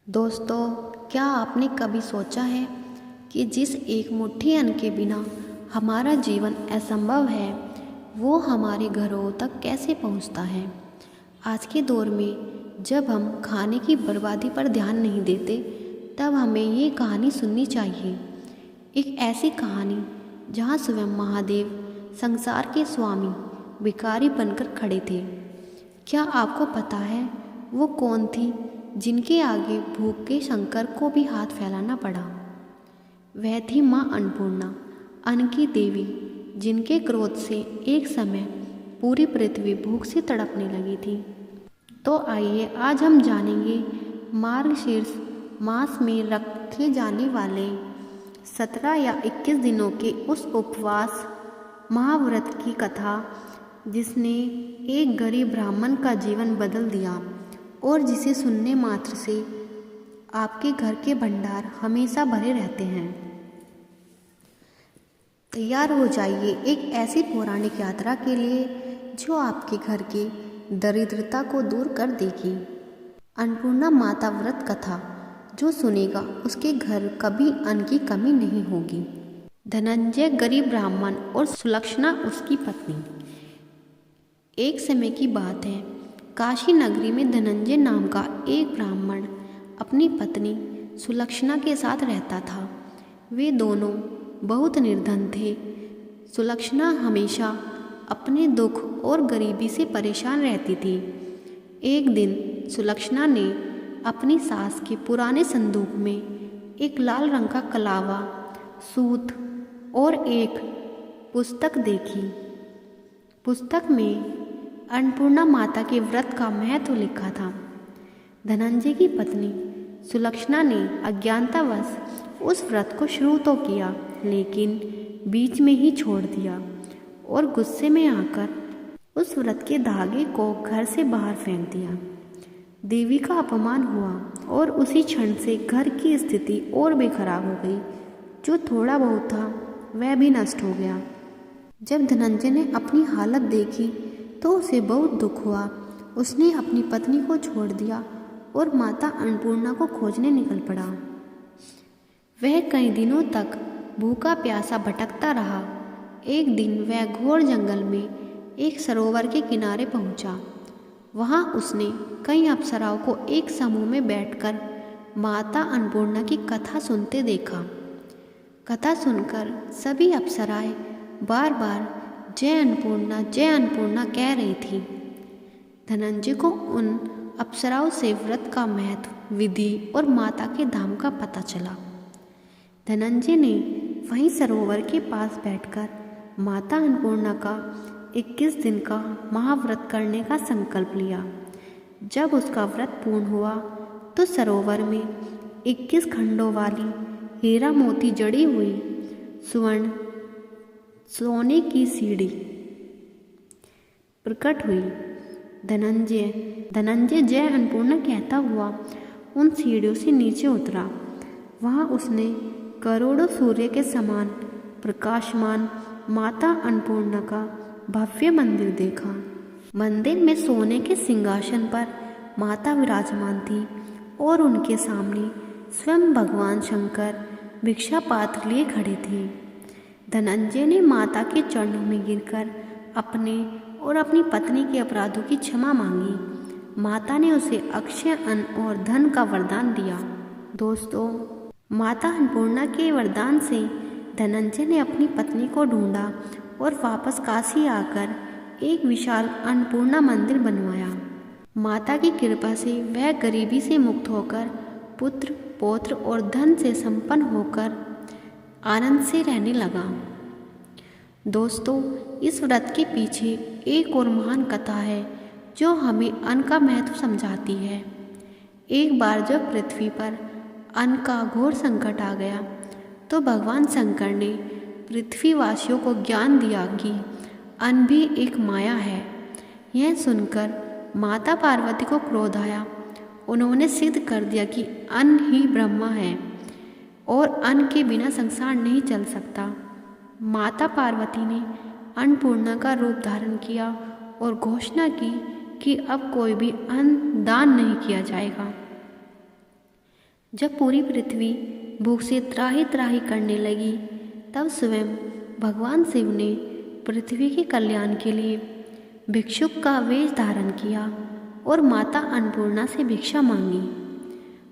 दोस्तों, क्या आपने कभी सोचा है कि जिस एक मुट्ठी अन्न के बिना हमारा जीवन असंभव है, वो हमारे घरों तक कैसे पहुंचता है। आज के दौर में जब हम खाने की बर्बादी पर ध्यान नहीं देते, तब हमें ये कहानी सुननी चाहिए। एक ऐसी कहानी जहां स्वयं महादेव संसार के स्वामी भिखारी बनकर खड़े थे। क्या आपको पता है वो कौन थी जिनके आगे भूख के शंकर को भी हाथ फैलाना पड़ा? वह थी माँ अन्नपूर्णा, अन्न की देवी, जिनके क्रोध से एक समय पूरी पृथ्वी भूख से तड़पने लगी थी। तो आइए आज हम जानेंगे मार्गशीर्ष मास में रखे जाने वाले 17 या 21 दिनों के उस उपवास महाव्रत की कथा, जिसने एक गरीब ब्राह्मण का जीवन बदल दिया और जिसे सुनने मात्र से आपके घर के भंडार हमेशा भरे रहते हैं। तैयार हो जाइए एक ऐसी पौराणिक यात्रा के लिए जो आपके घर की दरिद्रता को दूर कर देगी। अन्नपूर्णा माता व्रत कथा जो सुनेगा उसके घर कभी अन्न की कमी नहीं होगी। धनंजय गरीब ब्राह्मण और सुलक्षणा उसकी पत्नी। एक समय की बात है, काशी नगरी में धनंजय नाम का एक ब्राह्मण अपनी पत्नी सुलक्षणा के साथ रहता था। वे दोनों बहुत निर्धन थे। सुलक्षणा हमेशा अपने दुख और गरीबी से परेशान रहती थी। एक दिन सुलक्षणा ने अपनी सास के पुराने संदूक में एक लाल रंग का कलावा, सूत और एक पुस्तक देखी। पुस्तक में अन्नपूर्णा माता के व्रत का महत्व लिखा था। धनंजय की पत्नी सुलक्षणा ने अज्ञानतावश उस व्रत को शुरू तो किया, लेकिन बीच में ही छोड़ दिया और गुस्से में आकर उस व्रत के धागे को घर से बाहर फेंक दिया। देवी का अपमान हुआ और उसी क्षण से घर की स्थिति और भी खराब हो गई। जो थोड़ा बहुत था वह भी नष्ट हो गया। जब धनंजय ने अपनी हालत देखी तो उसे बहुत दुख हुआ। उसने अपनी पत्नी को छोड़ दिया और माता अन्नपूर्णा को खोजने निकल पड़ा। वह कई दिनों तक भूखा प्यासा भटकता रहा। एक दिन वह घोर जंगल में एक सरोवर के किनारे पहुंचा। वहां उसने कई अप्सराओं को एक समूह में बैठकर माता अन्नपूर्णा की कथा सुनते देखा। कथा सुनकर सभी अप्सराएं बार बार जय अन्नपूर्णा कह रही थी। धनंजय को उन अप्सराओं से व्रत का महत्व, विधि और माता के धाम का पता चला। धनंजय ने वहीं सरोवर के पास बैठकर माता अन्नपूर्णा का 21 दिन का महाव्रत करने का संकल्प लिया। जब उसका व्रत पूर्ण हुआ तो सरोवर में 21 खंडों वाली हीरा मोती जड़ी हुई स्वर्ण सोने की सीढ़ी प्रकट हुई। धनंजय जय अन्नपूर्णा कहता हुआ उन सीढ़ियों से नीचे उतरा। वहां उसने करोड़ों सूर्य के समान प्रकाशमान माता अन्नपूर्णा का भव्य मंदिर देखा। मंदिर में सोने के सिंहासन पर माता विराजमान थी और उनके सामने स्वयं भगवान शंकर भिक्षा पात्र लिए खड़े थे। धनंजय ने माता के चरणों में गिरकर अपने और अपनी पत्नी के अपराधों की क्षमा मांगी। माता ने उसे अक्षय अन्न और धन का वरदान दिया। दोस्तों, माता अन्नपूर्णा के वरदान से धनंजय ने अपनी पत्नी को ढूंढा और वापस काशी आकर एक विशाल अन्नपूर्णा मंदिर बनवाया। माता की कृपा से वह गरीबी से मुक्त होकर पुत्र, पौत्र और धन से संपन्न होकर आनंद से रहने लगा। दोस्तों, इस व्रत के पीछे एक और महान कथा है जो हमें अन्न का महत्व समझाती है। एक बार जब पृथ्वी पर अन्न का घोर संकट आ गया तो भगवान शंकर ने पृथ्वीवासियों को ज्ञान दिया कि अन्न भी एक माया है। यह सुनकर माता पार्वती को क्रोध आया। उन्होंने सिद्ध कर दिया कि अन्न ही ब्रह्मा है और अन्न के बिना संसार नहीं चल सकता। माता पार्वती ने अन्नपूर्णा का रूप धारण किया और घोषणा की कि अब कोई भी अन्न दान नहीं किया जाएगा। जब पूरी पृथ्वी भूख से त्राही त्राही करने लगी, तब स्वयं भगवान शिव ने पृथ्वी के कल्याण के लिए भिक्षुक का वेश धारण किया और माता अन्नपूर्णा से भिक्षा मांगी।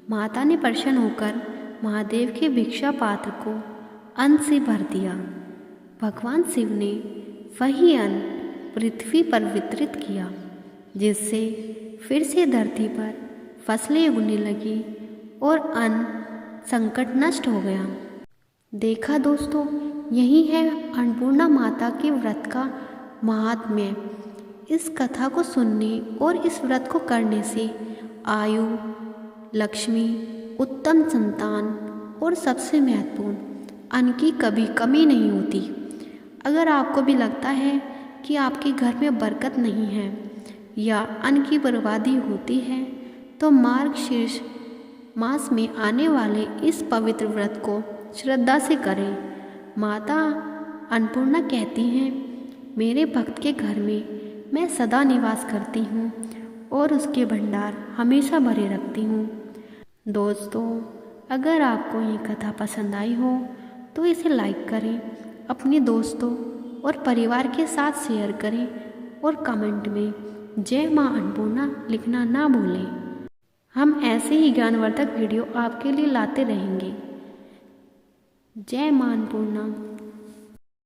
माता ने प्रसन्न होकर महादेव के भिक्षा पात्र को अन्न से भर दिया। भगवान शिव ने वही अन्न पृथ्वी पर वितरित किया, जिससे फिर से धरती पर फसलें उगने लगी और अन्न संकट नष्ट हो गया। देखा दोस्तों, यही है अन्नपूर्णा माता के व्रत का महात्म्य। इस कथा को सुनने और इस व्रत को करने से आयु, लक्ष्मी, उत्तम संतान और सबसे महत्वपूर्ण अन्न की कभी कमी नहीं होती। अगर आपको भी लगता है कि आपके घर में बरकत नहीं है या अन्न की बर्बादी होती है, तो मार्गशीर्ष मास में आने वाले इस पवित्र व्रत को श्रद्धा से करें। माता अन्नपूर्णा कहती हैं, मेरे भक्त के घर में मैं सदा निवास करती हूँ और उसके भंडार हमेशा भरे रखती हूँ। दोस्तों, अगर आपको ये कथा पसंद आई हो तो इसे लाइक करें, अपने दोस्तों और परिवार के साथ शेयर करें और कमेंट में जय माँ अन्नपूर्णा लिखना ना भूलें। हम ऐसे ही ज्ञानवर्धक वीडियो आपके लिए लाते रहेंगे। जय माँ अन्नपूर्णा।